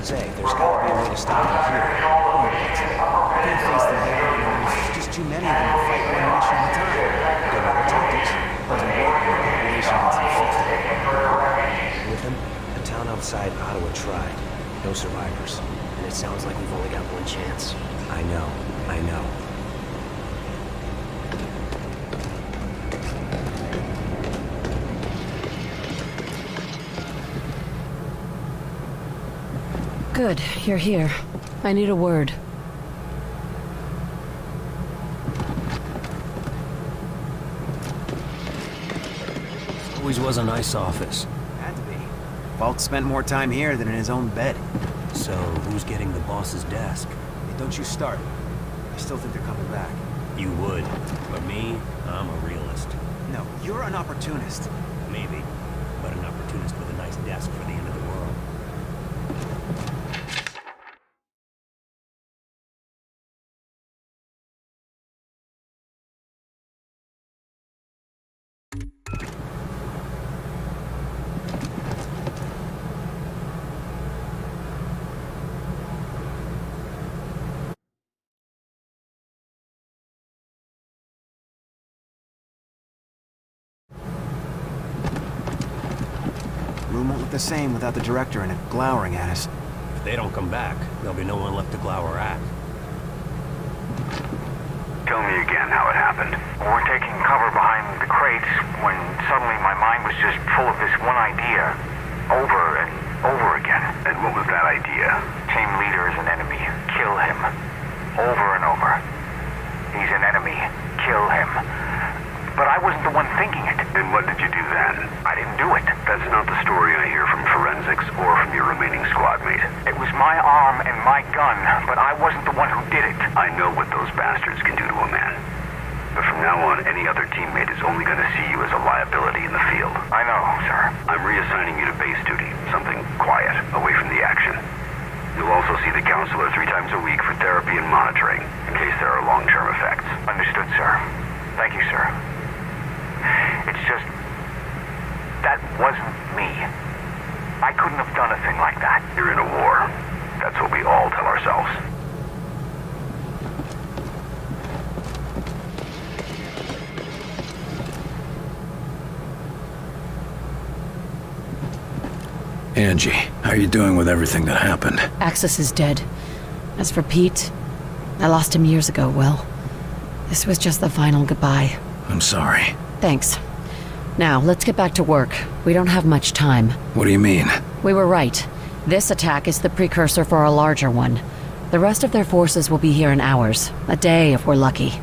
Say, there's gotta be a way to stop them here. Oh, can't face the enemy. There's just too many of them to fight one nation at a time. Good old tactics. Doesn't work when the population gets infected. With them, the town outside Ottawa tried. No survivors. And it sounds like we've only got one chance. I know. Good, you're here. I need a word. Always was a nice office. Had to be. Falk spent more time here than in his own bed. So, who's getting the boss's desk? Hey, don't you start. I still think they're coming back. You would. But me, I'm a realist. No, you're an opportunist. Maybe. But an opportunist with a nice desk for the end of the world. Room won't look the same without the director in it, glowering at us. If they don't come back, there'll be no one left to glower at. Tell me again how it happened. We're taking cover behind the crates when suddenly my mind was just full of this one idea. Over and over again. And what was that idea? Team leader is an enemy. Kill him. Over and over. He's an enemy. Kill him. But I wasn't the one thinking it. And what did you do then? I didn't do it. That's not the story I hear from forensics or from your remaining squad mate. It was my arm and my gun, but I wasn't the one who did it. I know what those bastards can do to a man. But from now on, any other teammate is only going to see you as a liability in the field. I know, sir. I'm reassigning you to base duty, something quiet, away from the action. You'll also see the counselor 3 times a week for therapy and monitoring, in case there are long-term effects. Understood, sir. Thank you, sir. It's just... that wasn't me. I couldn't have done a thing like that. You're in a war. That's what we all tell ourselves. Angie, how are you doing with everything that happened? Axis is dead. As for Pete, I lost him years ago, Will. This was just the final goodbye. I'm sorry. Thanks. Now, let's get back to work. We don't have much time. What do you mean? We were right. This attack is the precursor for a larger one. The rest of their forces will be here in hours. A day if we're lucky.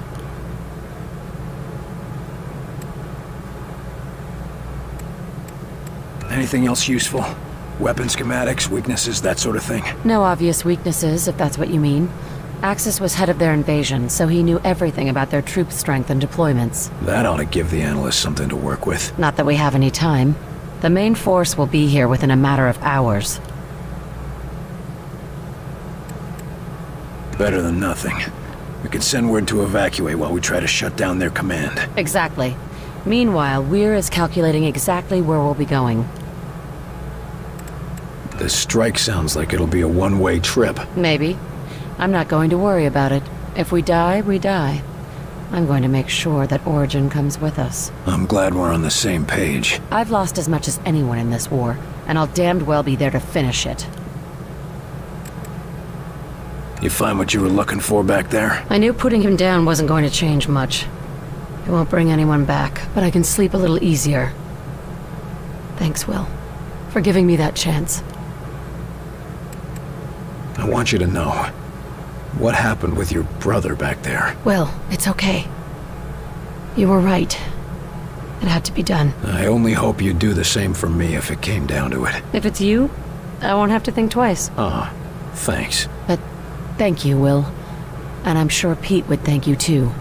Anything else useful? Weapon schematics, weaknesses, that sort of thing? No obvious weaknesses, if that's what you mean. Axis was head of their invasion, so he knew everything about their troop strength and deployments. That ought to give the analysts something to work with. Not that we have any time. The main force will be here within a matter of hours. Better than nothing. We can send word to evacuate while we try to shut down their command. Exactly. Meanwhile, Weir is calculating exactly where we'll be going. This strike sounds like it'll be a one-way trip. Maybe. I'm not going to worry about it. If we die, we die. I'm going to make sure that Origin comes with us. I'm glad we're on the same page. I've lost as much as anyone in this war, and I'll damned well be there to finish it. You find what you were looking for back there? I knew putting him down wasn't going to change much. It won't bring anyone back, but I can sleep a little easier. Thanks, Will, for giving me that chance. I want you to know. What happened with your brother back there? Will, it's okay. You were right. It had to be done. I only hope you'd do the same for me if it came down to it. If it's you, I won't have to think twice. Thanks. But thank you, Will. And I'm sure Pete would thank you too.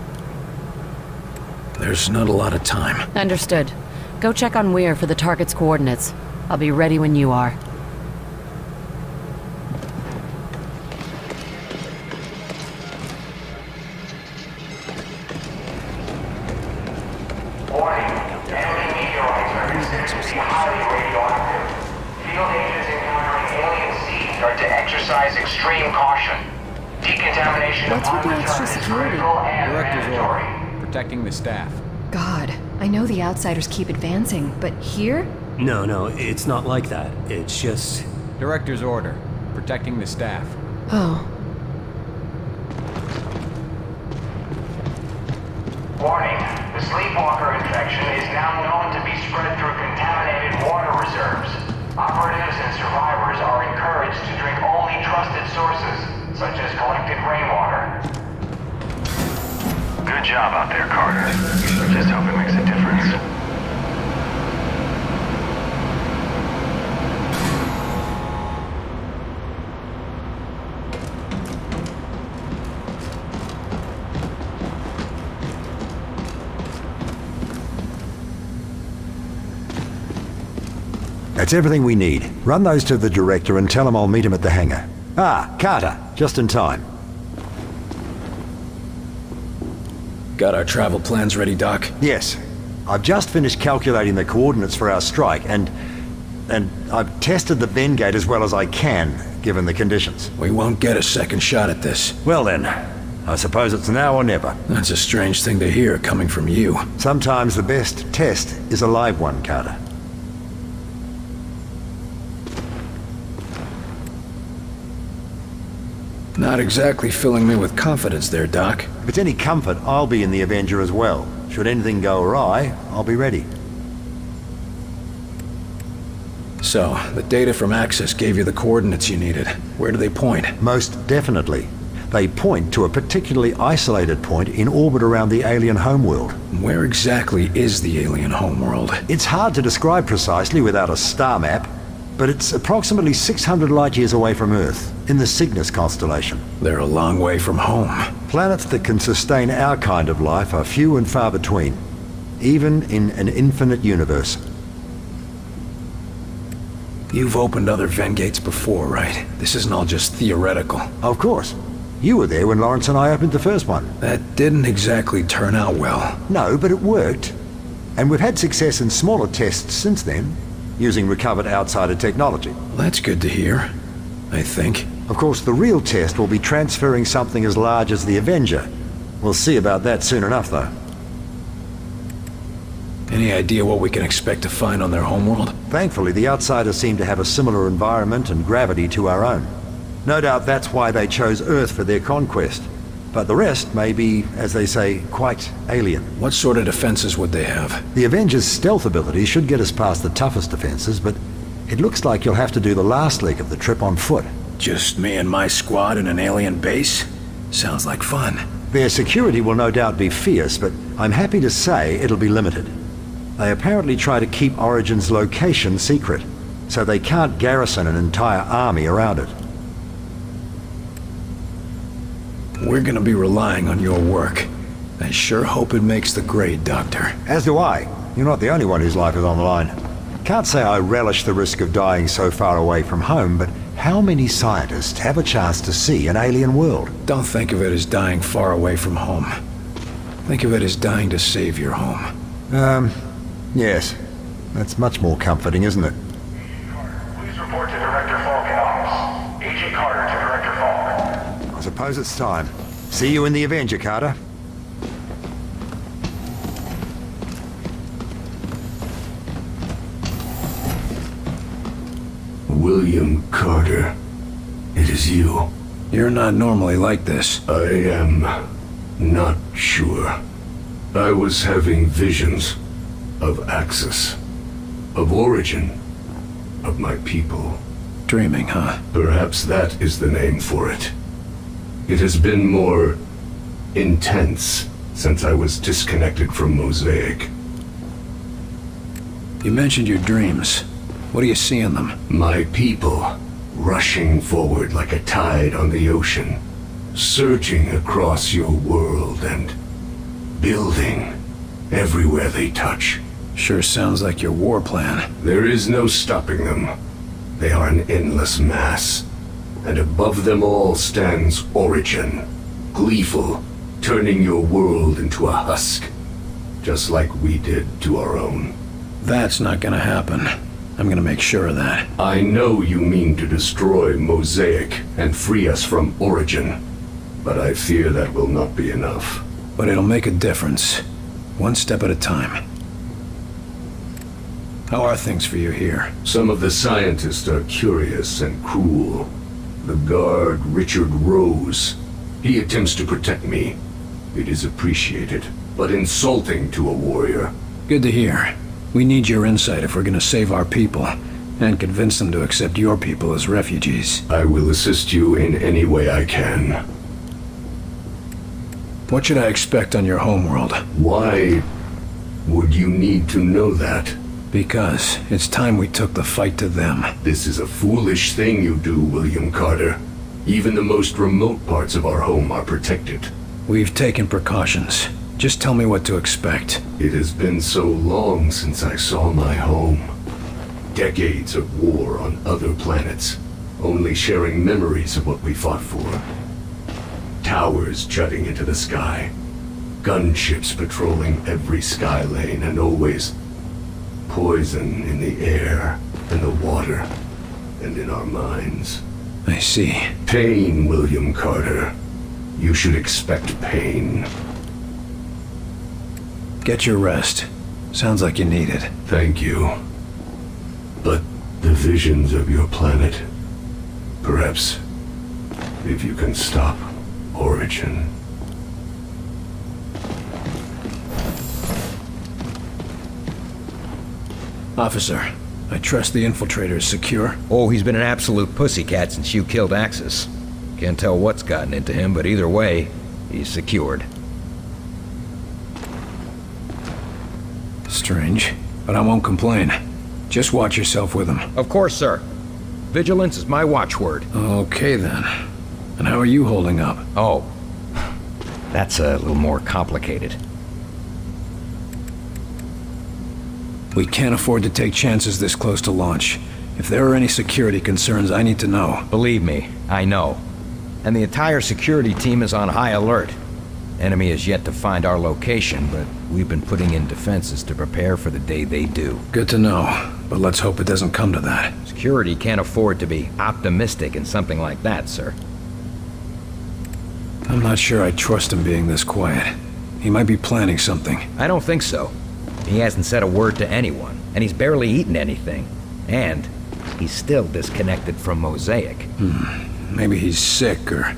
There's not a lot of time. Understood. Go check on Weir for the target's coordinates. I'll be ready when you are. Highly radioactive. Field agents encountering alien seeds are to exercise extreme caution. Decontamination What's with the upon extra return is security? critical and Director's mandatory. order. Protecting the staff. God, I know the outsiders keep advancing, but here? No, it's not like that. It's just... Director's order. Protecting the staff. Oh, Warning, the sleepwalker infection is now known to be spread through contaminated water reserves. Operatives and survivors are encouraged to drink only trusted sources, such as collected rainwater. Good job out there, Carter. Just hope it makes a difference. That's everything we need. Run those to the director and tell him I'll meet him at the hangar. Ah, Carter, just in time. Got our travel plans ready, Doc? Yes. I've just finished calculating the coordinates for our strike, and I've tested the bend gate as well as I can, given the conditions. We won't get a second shot at this. Well then, I suppose it's now or never. That's a strange thing to hear coming from you. Sometimes the best test is a live one, Carter. Not exactly filling me with confidence there, Doc. If it's any comfort, I'll be in the Avenger as well. Should anything go awry, I'll be ready. So, the data from Axis gave you the coordinates you needed. Where do they point? Most definitely. They point to a particularly isolated point in orbit around the alien homeworld. Where exactly is the alien homeworld? It's hard to describe precisely without a star map, but it's approximately 600 light-years away from Earth, in the Cygnus constellation. They're a long way from home. Planets that can sustain our kind of life are few and far between, even in an infinite universe. You've opened other Vengates before, right? This isn't all just theoretical. Of course. You were there when Lawrence and I opened the first one. That didn't exactly turn out well. No, but it worked. And we've had success in smaller tests since then, using recovered outsider technology. That's good to hear, I think. Of course, the real test will be transferring something as large as the Avenger. We'll see about that soon enough, though. Any idea what we can expect to find on their homeworld? Thankfully, the outsiders seem to have a similar environment and gravity to our own. No doubt that's why they chose Earth for their conquest. But the rest may be, as they say, quite alien. What sort of defenses would they have? The Avenger's stealth ability should get us past the toughest defenses, but it looks like you'll have to do the last leg of the trip on foot. Just me and my squad in an alien base? Sounds like fun. Their security will no doubt be fierce, but I'm happy to say it'll be limited. They apparently try to keep Origin's location secret, so they can't garrison an entire army around it. We're gonna be relying on your work. I sure hope it makes the grade, Doctor. As do I. You're not the only one whose life is on the line. Can't say I relish the risk of dying so far away from home, but how many scientists have a chance to see an alien world? Don't think of it as dying far away from home. Think of it as dying to save your home. Yes. That's much more comforting, isn't it? Please report to Director Falk in office. Agent Carter to Director Falk. I suppose it's time. See you in the Avenger, Carter. William Carter, it is you. You're not normally like this. I am not sure. I was having visions of Axis, of Origin, of my people. Dreaming, huh? Perhaps that is the name for it. It has been more intense since I was disconnected from Mosaic. You mentioned your dreams. What do you see in them? My people, rushing forward like a tide on the ocean, surging across your world and building everywhere they touch. Sure sounds like your war plan. There is no stopping them. They are an endless mass. And above them all stands Origin, gleeful, turning your world into a husk, just like we did to our own. That's not gonna happen. I'm gonna make sure of that. I know you mean to destroy Mosaic and free us from Origin, but I fear that will not be enough. But it'll make a difference. One step at a time. How are things for you here? Some of the scientists are curious and cruel. The guard, Richard Rose, he attempts to protect me. It is appreciated, but insulting to a warrior. Good to hear. We need your insight if we're gonna save our people, and convince them to accept your people as refugees. I will assist you in any way I can. What should I expect on your homeworld? Why would you need to know that? Because it's time we took the fight to them. This is a foolish thing you do, William Carter. Even the most remote parts of our home are protected. We've taken precautions. Just tell me what to expect. It has been so long since I saw my home. Decades of war on other planets, only sharing memories of what we fought for. Towers jutting into the sky. Gunships patrolling every sky lane, and always poison in the air, in the water, and in our minds. I see. Pain, William Carter. You should expect pain. Get your rest. Sounds like you need it. Thank you. But the visions of your planet, perhaps, if you can stop Origin. Officer, I trust the infiltrator is secure. Oh, he's been an absolute pussycat since you killed Axis. Can't tell what's gotten into him, but either way, he's secured. Strange, but I won't complain. Just watch yourself with him. Of course, sir. Vigilance is my watchword. Okay, then. And how are you holding up? Oh, that's a little more complicated. We can't afford to take chances this close to launch. If there are any security concerns, I need to know. Believe me, I know. And the entire security team is on high alert. Enemy has yet to find our location, but we've been putting in defenses to prepare for the day they do. Good to know, but let's hope it doesn't come to that. Security can't afford to be optimistic in something like that, sir. I'm not sure I trust him being this quiet. He might be planning something. I don't think so. He hasn't said a word to anyone, and he's barely eaten anything. And he's still disconnected from Mosaic. Maybe he's sick, or...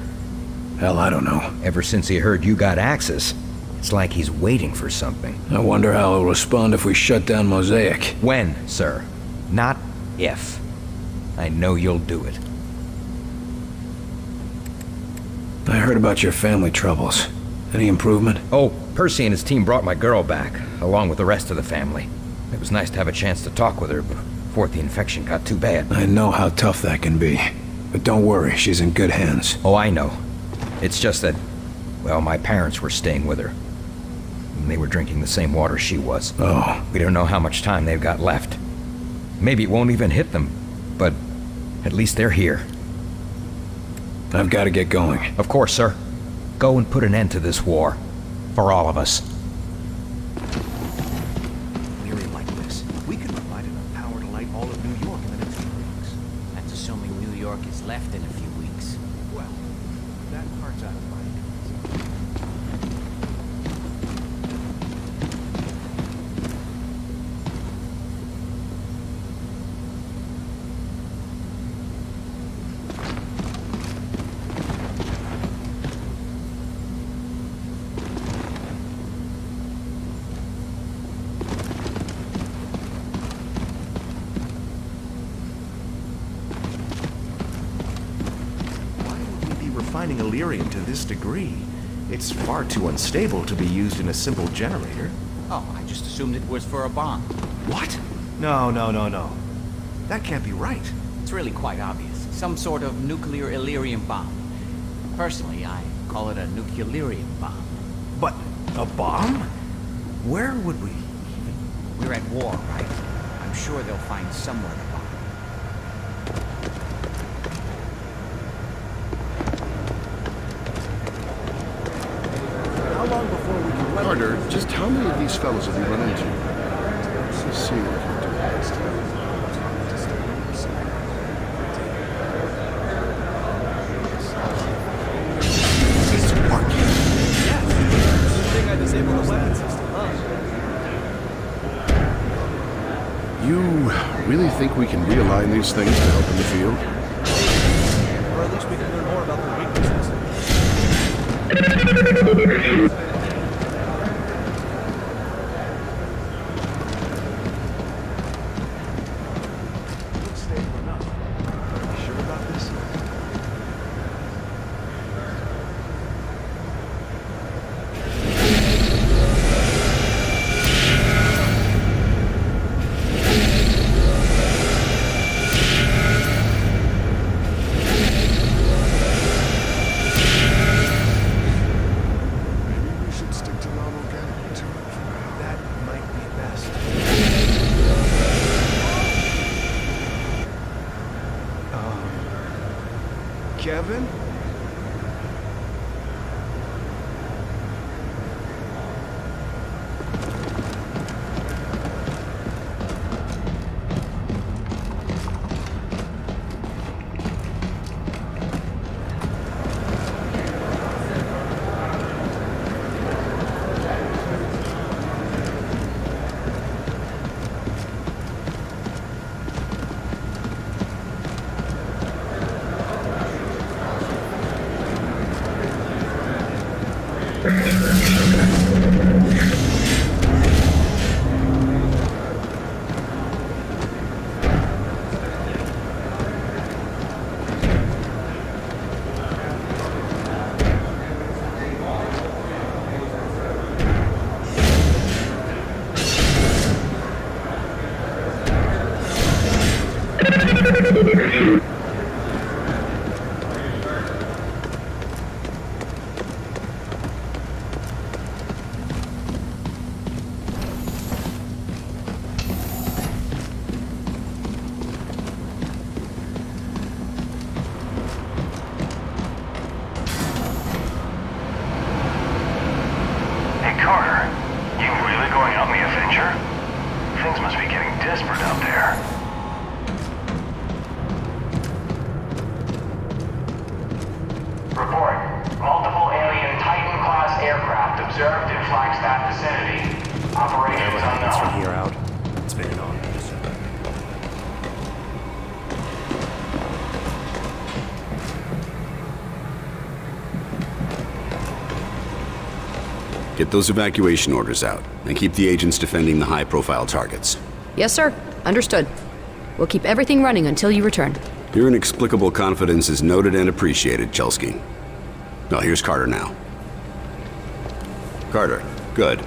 hell, I don't know. Ever since he heard you got Axis, it's like he's waiting for something. I wonder how he'll respond if we shut down Mosaic. When, sir? Not if. I know you'll do it. I heard about your family troubles. Any improvement? Oh, Percy and his team brought my girl back, along with the rest of the family. It was nice to have a chance to talk with her before the infection got too bad. I know how tough that can be. But don't worry, she's in good hands. Oh, I know. It's just that, well, my parents were staying with her. And they were drinking the same water she was. Oh. We don't know how much time they've got left. Maybe it won't even hit them, but at least they're here. I've got to get going. Of course, sir. Go and put an end to this war. For all of us. An area like this, we could provide enough power to light all of New York in the next few weeks. That's assuming New York is left in a few weeks. Well, that part's out of my hands. Refining Illyrium to this degree. It's far too unstable to be used in a simple generator. Oh, I just assumed it was for a bomb. What? No. That can't be right. It's really quite obvious. Some sort of nuclear Illyrium bomb. Personally, I call it a nuclearium bomb. But a bomb? Where would we even... We're at war, right? I'm sure they'll find somewhere to bomb. How long before we can weather... Carter, just how many of these fellows have you run into? Let's see what you do. Disable the weapon system, huh? You really think we can realign these things to help in the field? Or at least we can learn more about their weaknesses. Kevin? Carter, you really going out on the adventure? Things must be getting desperate out there. Report. Multiple alien Titan-class aircraft observed in Flagstaff vicinity. Operations unknown. From here out, it's been on. Get those evacuation orders out, and keep the agents defending the high-profile targets. Yes, sir. Understood. We'll keep everything running until you return. Your inexplicable confidence is noted and appreciated, Chelsky. Well, here's Carter now. Carter, good.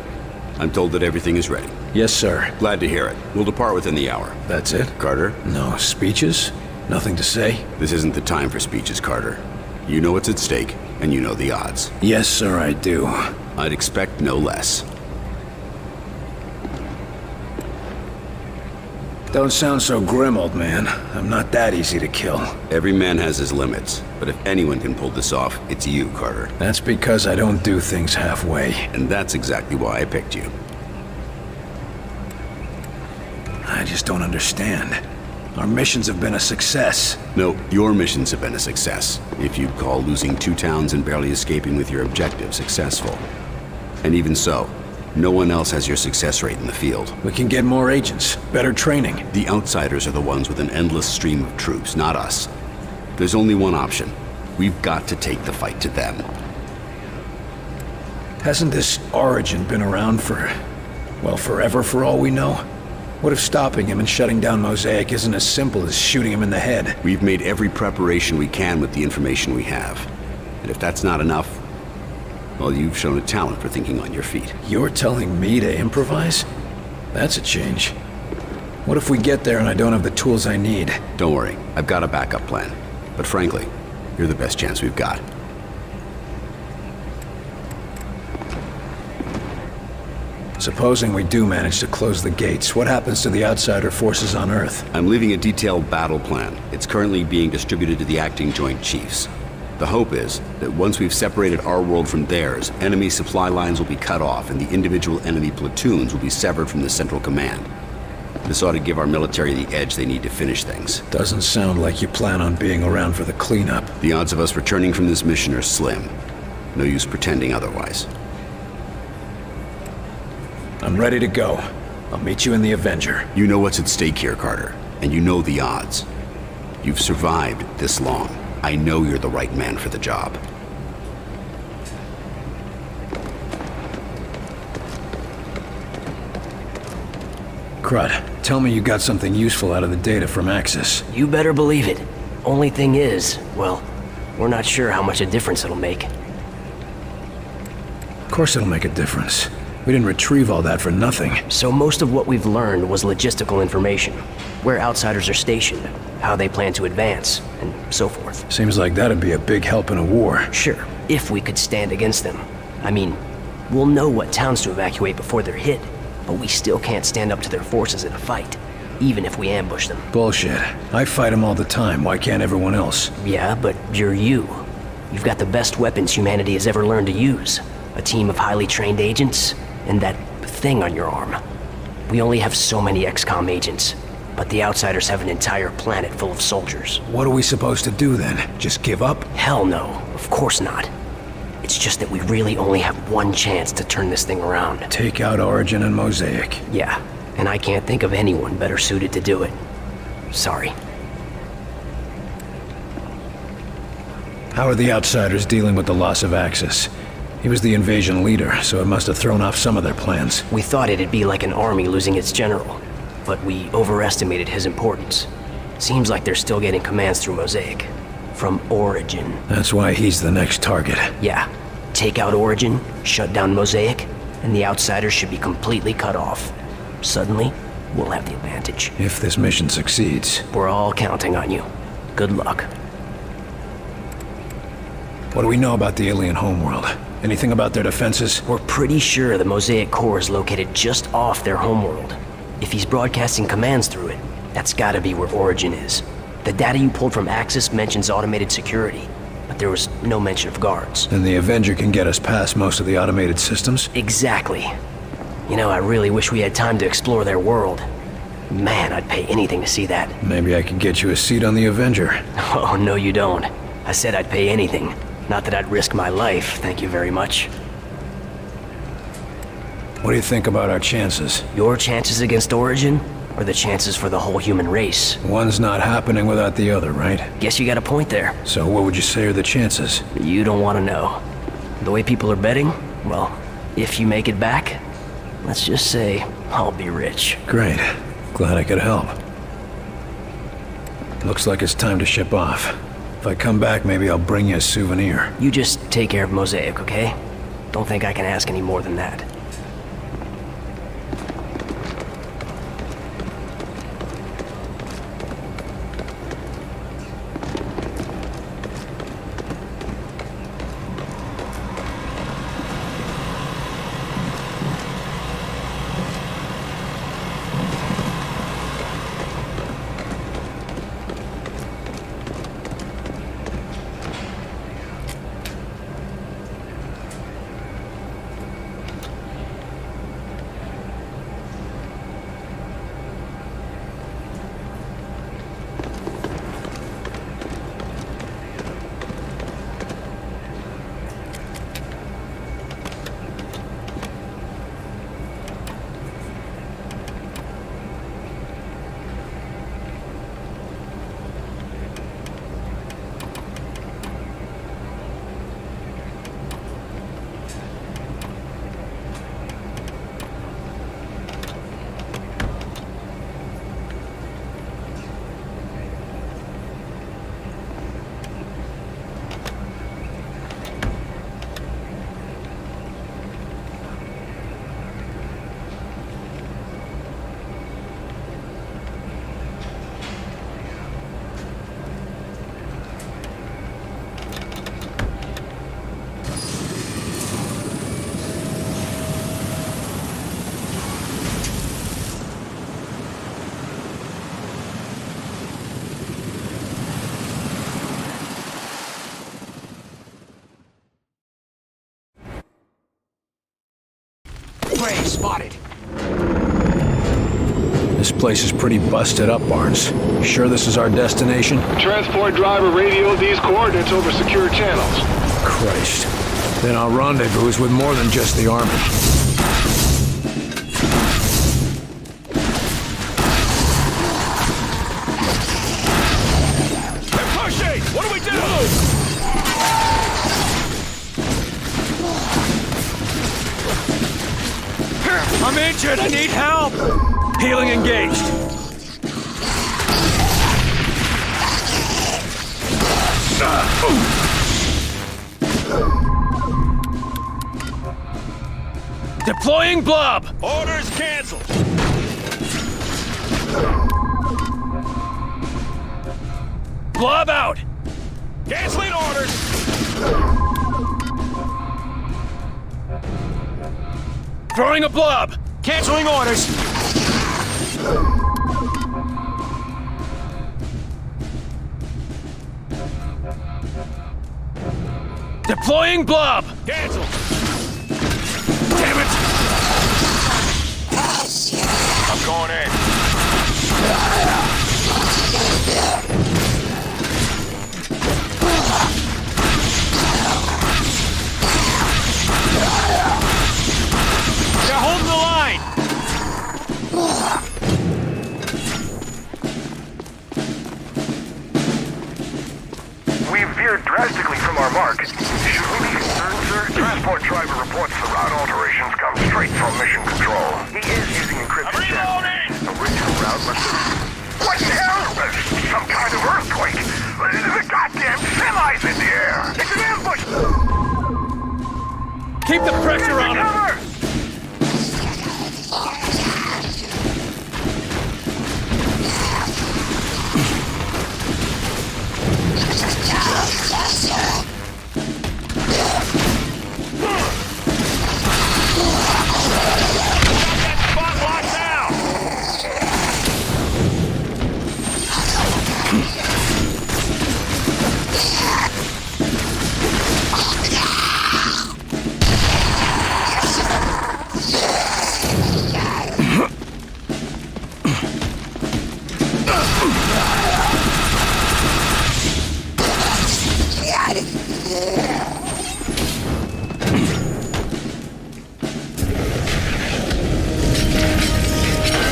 I'm told that everything is ready. Yes, sir. Glad to hear it. We'll depart within the hour. That's it? Carter? No speeches? Nothing to say? This isn't the time for speeches, Carter. You know what's at stake, and you know the odds. Yes, sir, I do. I'd expect no less. Don't sound so grim, old man. I'm not that easy to kill. Every man has his limits, but if anyone can pull this off, it's you, Carter. That's because I don't do things halfway. And that's exactly why I picked you. I just don't understand. Our missions have been a success. No, your missions have been a success. If you'd call losing 2 towns and barely escaping with your objective successful. And even so, no one else has your success rate in the field. We can get more agents, better training. The outsiders are the ones with an endless stream of troops, not us. There's only one option. We've got to take the fight to them. Hasn't this Origin been around for, well, forever for all we know? What if stopping him and shutting down Mosaic isn't as simple as shooting him in the head? We've made every preparation we can with the information we have. And if that's not enough, well, you've shown a talent for thinking on your feet. You're telling me to improvise? That's a change. What if we get there and I don't have the tools I need? Don't worry, I've got a backup plan. But frankly, you're the best chance we've got. Supposing we do manage to close the gates, what happens to the outsider forces on Earth? I'm leaving a detailed battle plan. It's currently being distributed to the acting Joint Chiefs. The hope is that once we've separated our world from theirs, enemy supply lines will be cut off and the individual enemy platoons will be severed from the central command. This ought to give our military the edge they need to finish things. Doesn't sound like you plan on being around for the cleanup. The odds of us returning from this mission are slim. No use pretending otherwise. I'm ready to go. I'll meet you in the Avenger. You know what's at stake here, Carter, and you know the odds. You've survived this long. I know you're the right man for the job. Crud, tell me you got something useful out of the data from Axis. You better believe it. Only thing is, well, we're not sure how much a difference it'll make. Of course it'll make a difference. We didn't retrieve all that for nothing. So most of what we've learned was logistical information. Where outsiders are stationed, how they plan to advance, and so forth. Seems like that'd be a big help in a war. Sure, if we could stand against them. I mean, we'll know what towns to evacuate before they're hit, but we still can't stand up to their forces in a fight, even if we ambush them. Bullshit. I fight them all the time. Why can't everyone else? Yeah, but you're you. You've got the best weapons humanity has ever learned to use. A team of highly trained agents, and that thing on your arm. We only have so many XCOM agents, but the Outsiders have an entire planet full of soldiers. What are we supposed to do then? Just give up? Hell no, of course not. It's just that we really only have one chance to turn this thing around. Take out Origin and Mosaic. Yeah, and I can't think of anyone better suited to do it. Sorry. How are the Outsiders dealing with the loss of Axis? He was the invasion leader, so it must have thrown off some of their plans. We thought it'd be like an army losing its general, but we overestimated his importance. Seems like they're still getting commands through Mosaic. From Origin. That's why he's the next target. Yeah. Take out Origin, shut down Mosaic, and the Outsiders should be completely cut off. Suddenly, we'll have the advantage. If this mission succeeds. We're all counting on you. Good luck. What do we know about the alien homeworld? Anything about their defenses? We're pretty sure the Mosaic core is located just off their homeworld. If he's broadcasting commands through it, that's gotta be where Origin is. The data you pulled from Axis mentions automated security, but there was no mention of guards. Then the Avenger can get us past most of the automated systems? Exactly. You know, I really wish we had time to explore their world. Man, I'd pay anything to see that. Maybe I could get you a seat on the Avenger. Oh, no you don't. I said I'd pay anything. Not that I'd risk my life, thank you very much. What do you think about our chances? Your chances against Origin, or the chances for the whole human race? One's not happening without the other, right? Guess you got a point there. So what would you say are the chances? You don't want to know. The way people are betting, well, if you make it back, let's just say I'll be rich. Great. Glad I could help. Looks like it's time to ship off. If I come back, maybe I'll bring you a souvenir. You just take care of Mosaic, okay? Don't think I can ask any more than that. Spotted. This place is pretty busted up, Barnes. You sure this is our destination? Transport driver radioed these coordinates over secure channels. Christ. Then our rendezvous is with more than just the army. need help! Healing engaged. Deploying blob! Orders canceled! Blob out! Canceling orders! Throwing a blob! Canceling orders! Deploying blob! Cancel! Damn it! I'm going in. They're holding the line! We've veered drastically from our mark. Should we be concerned, sir? Transport driver reports the route alterations come straight from mission control. He is using encrypted channels. The original route must have... What the hell? Some kind of earthquake! The goddamn semi's in the air! It's an ambush! Keep the pressure on him! Cover!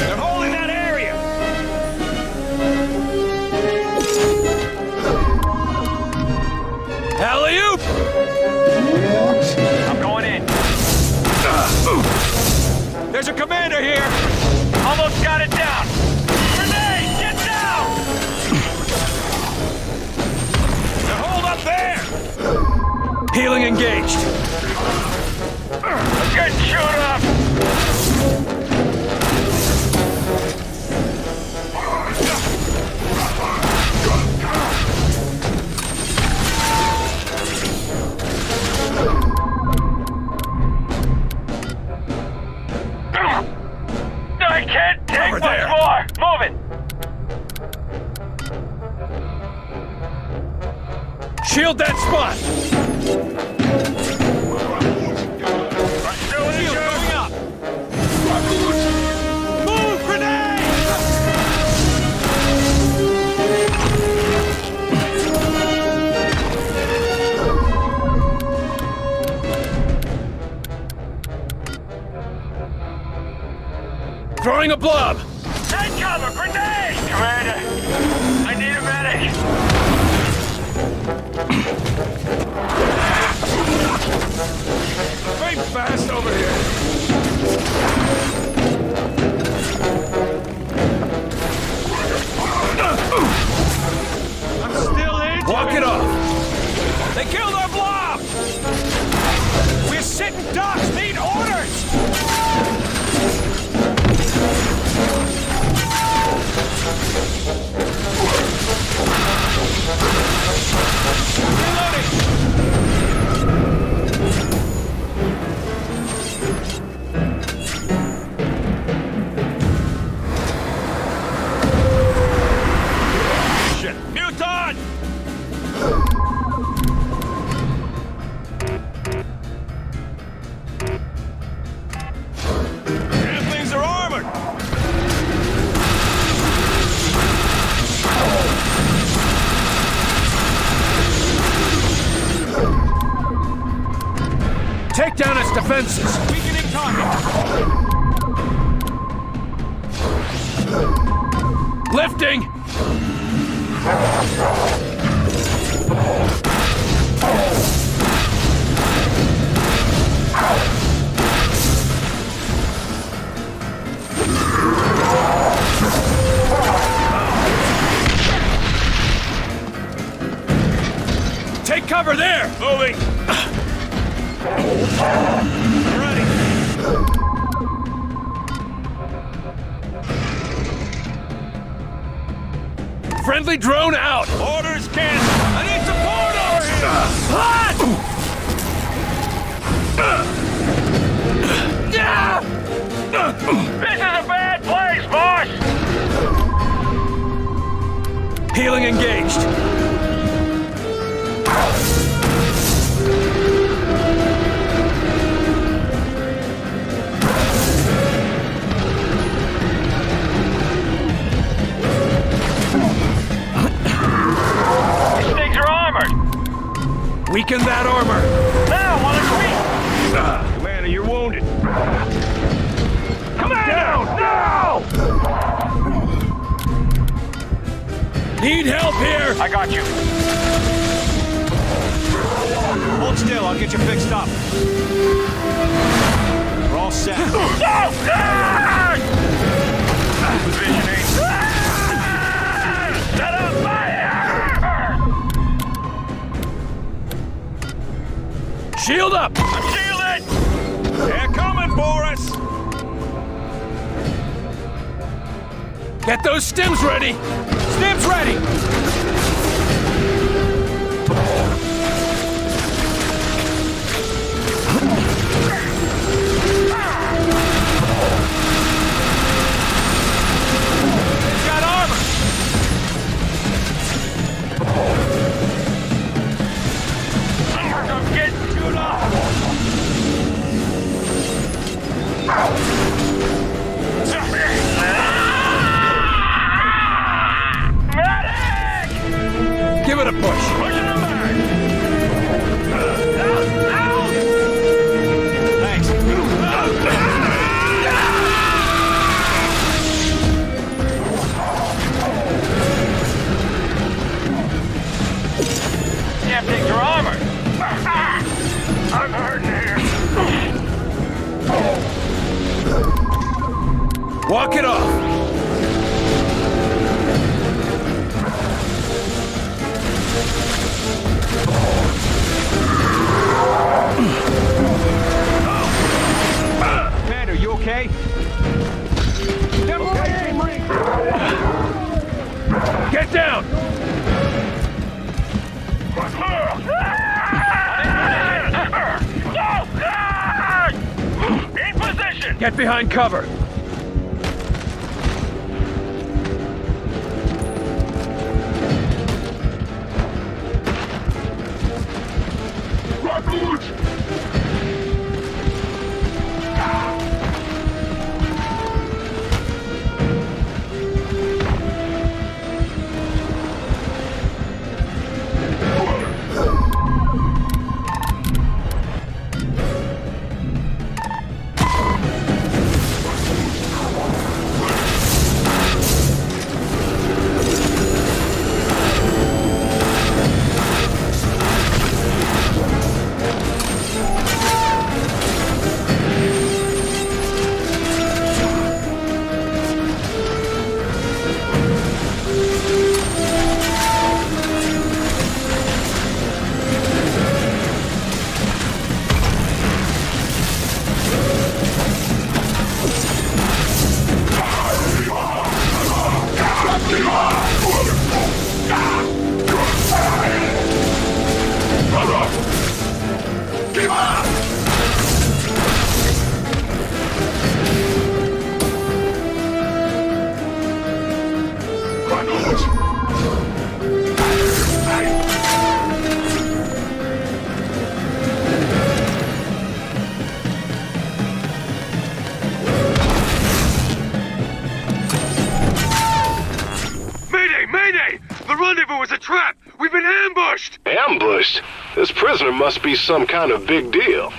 They're holding that area! Alley-oop! I'm going in. There's a commander here! Almost got it down! Grenade! Get down! They're hold up there! Healing engaged. I'm getting chewed up! I can't take Over much there. more! Moving! Shield that spot! Shield going up! Move, grenade! Throwing a blob! Take cover! Grenade! Commander, I need a medic! Very fast over here! I'm still in! Walk it off! They killed our blob! We're sitting ducks! Need orders! Shit! Muton! Damn things are armored! Take down its defenses! Weakening target! Lifting! cover there! Moving! Ready! Friendly drone out! Orders canceled! I need support over here! This is a bad place, boss! Healing engaged. Weaken that armor! Now, while it's weak! Commander, you're wounded. Commander! Down! Now! Need help here! I got you. Hold still, I'll get you fixed up. We're all set. Positioning. Set up fire! Shield up! I'm shielded! They're coming for us! Get those stims ready! Stims ready! Got armor! I'm getting chewed up! Give it a push. Pushing him back. Out! Thanks. Can't take your armor. I'm hurting here. Walk it off. Commander, you okay? Get down! In position! Get behind cover! Ambushed? This prisoner must be some kind of big deal.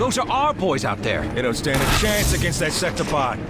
Those are our boys out there. They don't stand a chance against that sectopod.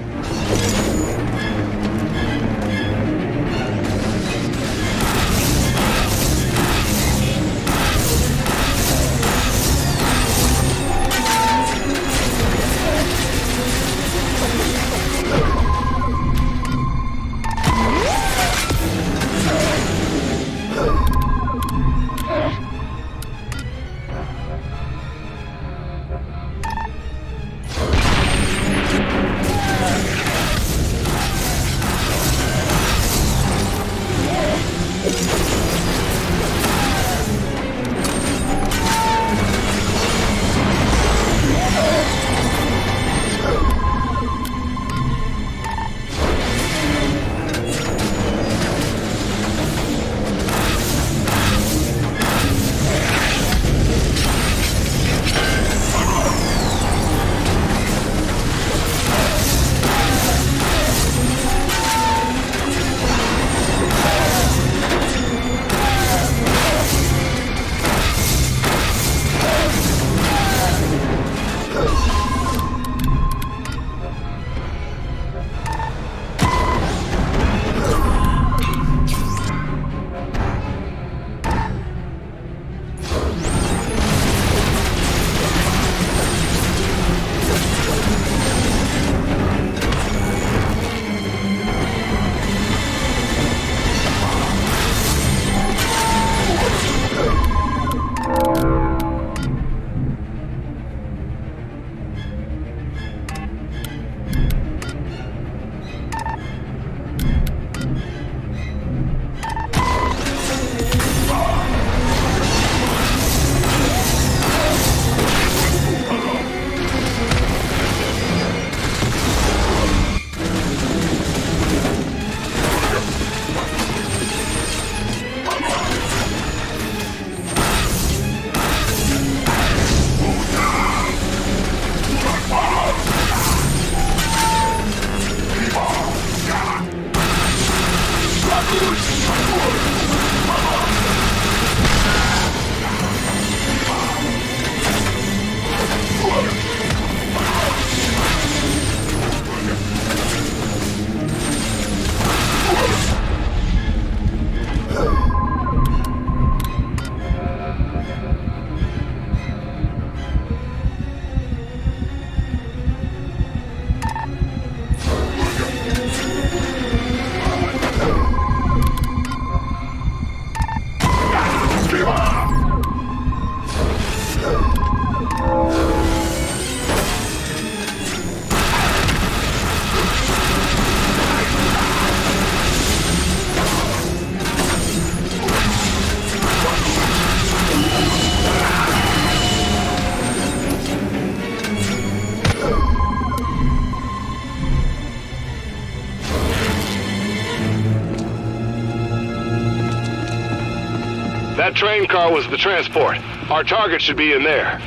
That train car was the transport. Our target should be in there.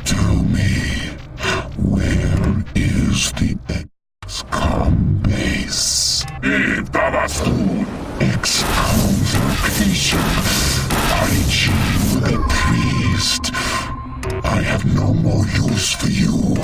Tell me, where is the XCOM base? XCOM's location. IG with a priest. I have no more use for you.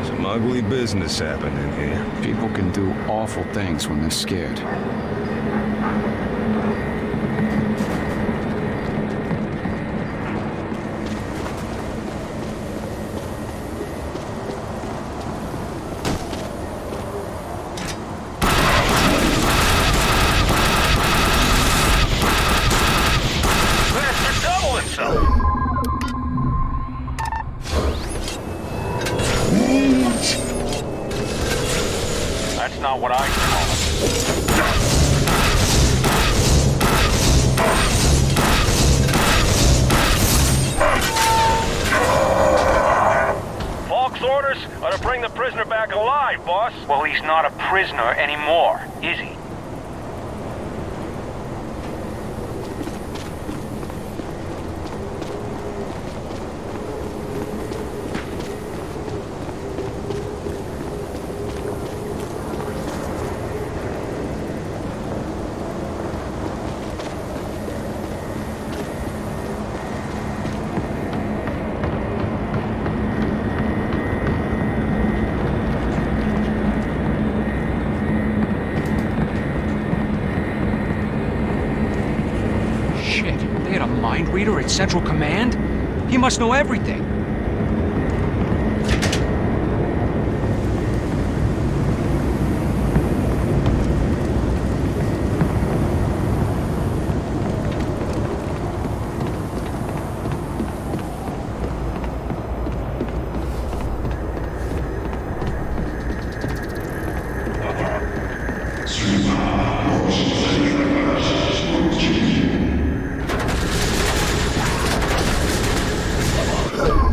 Some ugly business happening here. People can do awful things when they're scared. That's not what I call it. Falk's orders are to bring the prisoner back alive, boss. Well, he's not a prisoner anymore, is he? Mind reader at Central Command? He must know everything. Oh!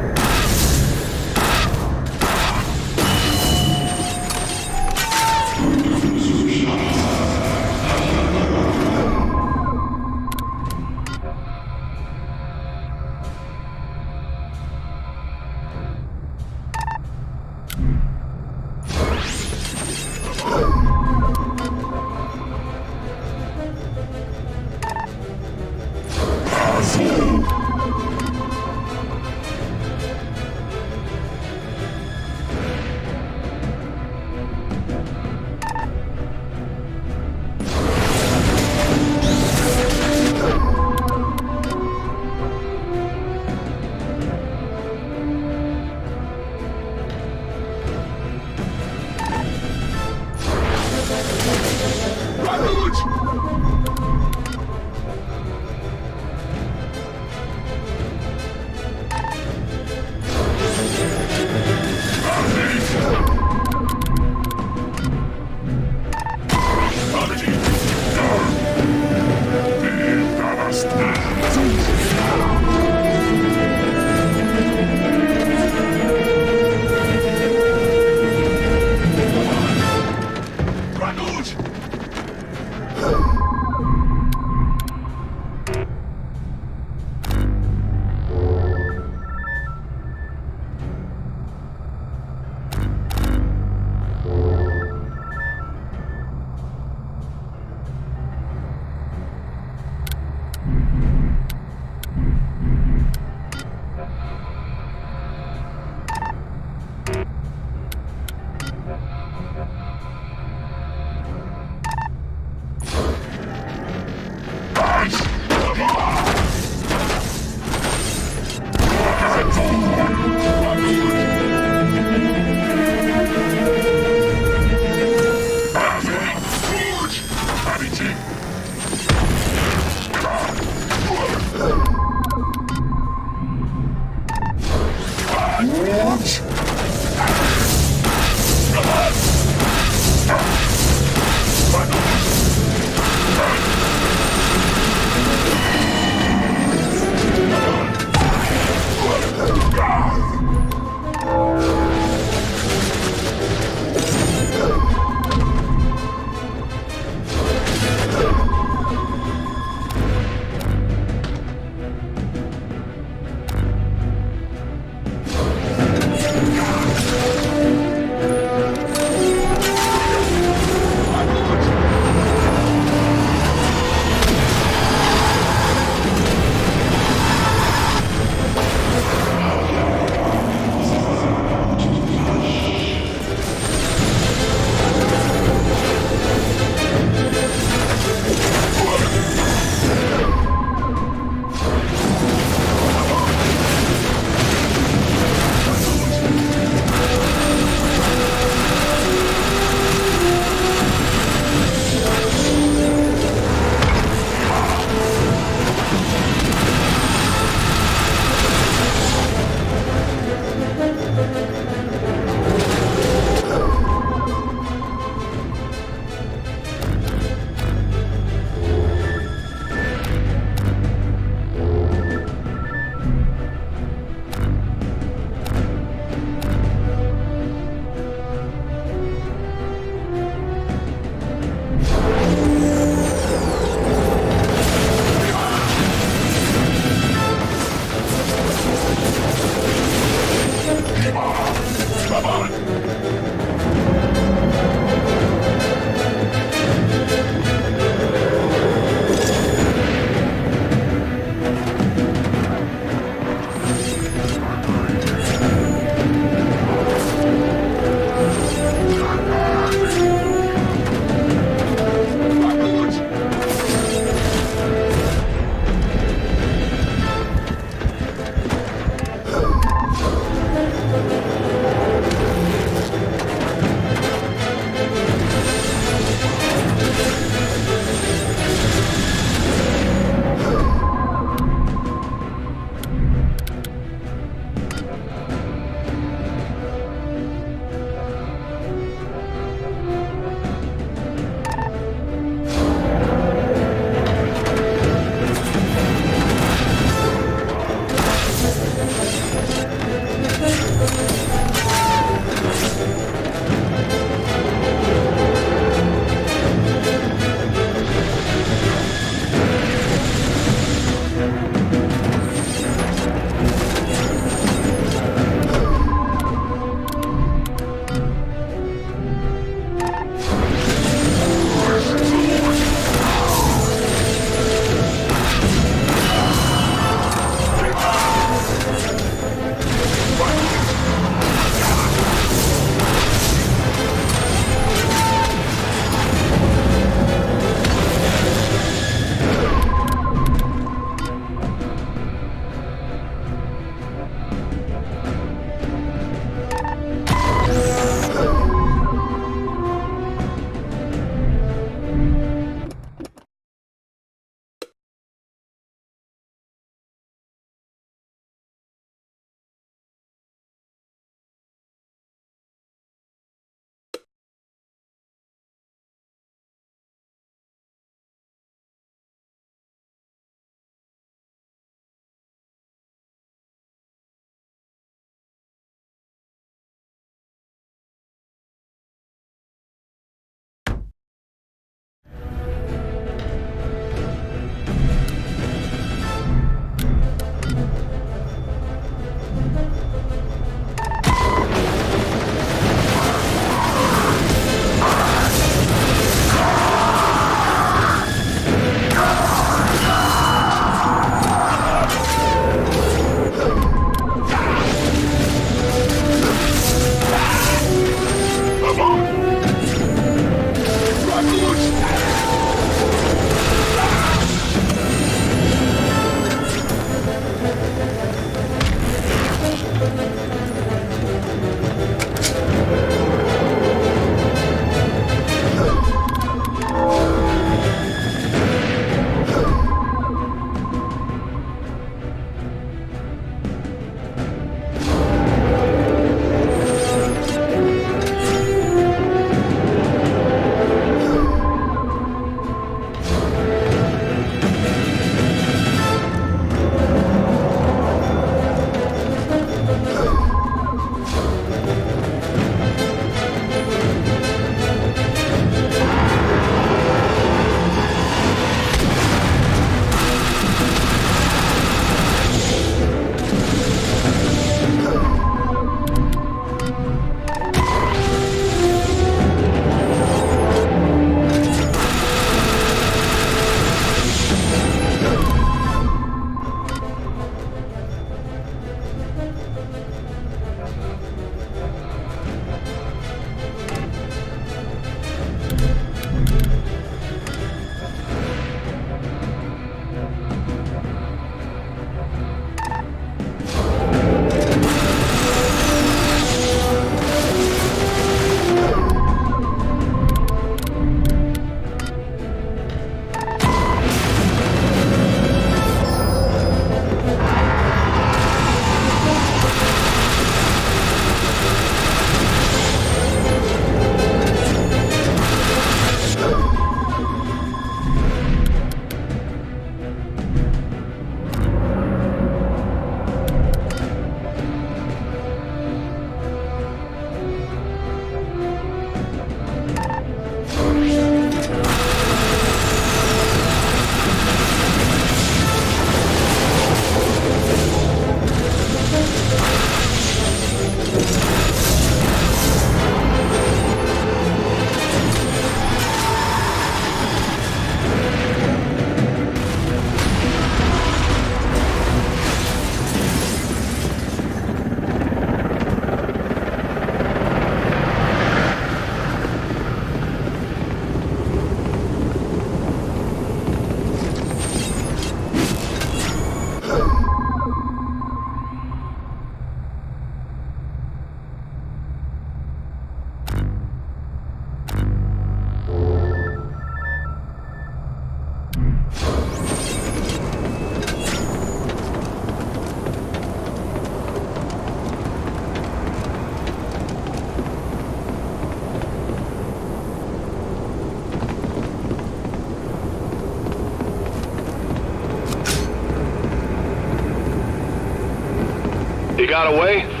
You got away?